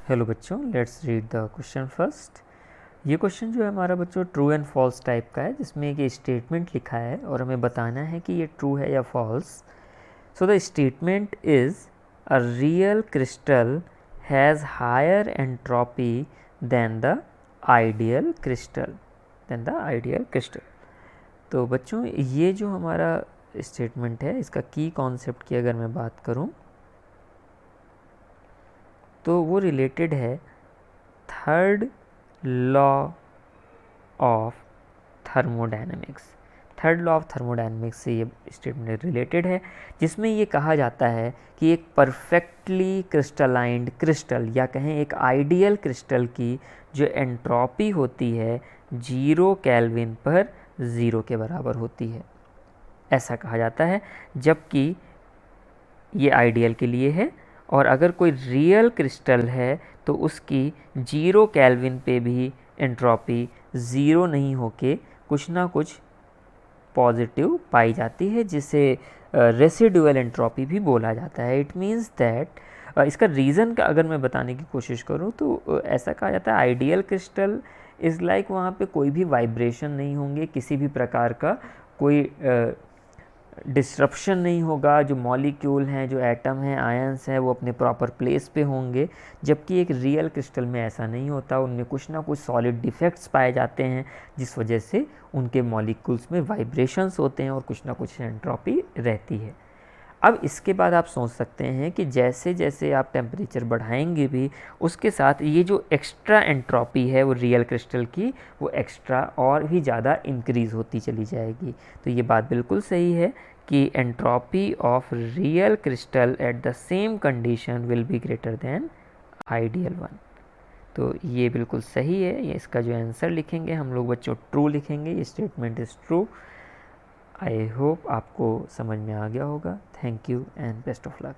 Hello बच्चों, let's read the question first. ये question जो है हमारा बच्चों ट्रू एंड फॉल्स टाइप का है, जिसमें एक स्टेटमेंट लिखा है और हमें बताना है कि ये ट्रू है या false. So the statement is a real crystal has higher entropy than the ideal crystal. तो बच्चों ये जो हमारा स्टेटमेंट है, इसका की कॉन्सेप्ट की अगर मैं बात करूं तो वो रिलेटेड है third law of thermodynamics. Third law of thermodynamics से ये स्टेटमेंट रिलेटेड है, जिसमें ये कहा जाता है कि एक परफेक्टली क्रिस्टलाइंड क्रिस्टल या कहें एक आइडियल क्रिस्टल की जो एंट्रोपी होती है 0 केल्विन पर 0 के बराबर होती है, ऐसा कहा जाता है। जबकि ये आइडियल के लिए है, और अगर कोई रियल क्रिस्टल है तो उसकी 0 केल्विन पे भी एंट्रोपी 0 नहीं होके कुछ ना कुछ पॉजिटिव पाई जाती है, जिसे रेसिडुअल एंट्रोपी भी बोला जाता है। इट मीन्स दैट इसका रीज़न का अगर मैं बताने की कोशिश करूँ तो ऐसा कहा जाता है आइडियल क्रिस्टल इज़ लाइक वहाँ पे कोई भी वाइब्रेशन नहीं होंगे, किसी भी प्रकार का कोई डिस्ट्रप्शन नहीं होगा, जो मॉलिक्यूल हैं, जो एटम हैं, आयंस हैं, वो अपने प्रॉपर प्लेस पे होंगे। जबकि एक रियल क्रिस्टल में ऐसा नहीं होता, उनमें कुछ ना कुछ सॉलिड डिफेक्ट्स पाए जाते हैं, जिस वजह से उनके मॉलिक्यूल्स में वाइब्रेशंस होते हैं और कुछ ना कुछ एंट्रोपी रहती है। अब इसके बाद आप सोच सकते हैं कि जैसे जैसे आप टेम्परेचर बढ़ाएंगे भी, उसके साथ ये जो एक्स्ट्रा एंट्रोपी है वो रियल क्रिस्टल की, वो एक्स्ट्रा और भी ज़्यादा इंक्रीज़ होती चली जाएगी। तो ये बात बिल्कुल सही है कि entropy of real crystal at the same condition will be greater than ideal one. तो ये बिल्कुल सही है। ये इसका जो आंसर लिखेंगे हम लोग बच्चों ट्रू लिखेंगे। ये statement is true. I hope आपको समझ में आ गया होगा। Thank you and best of luck.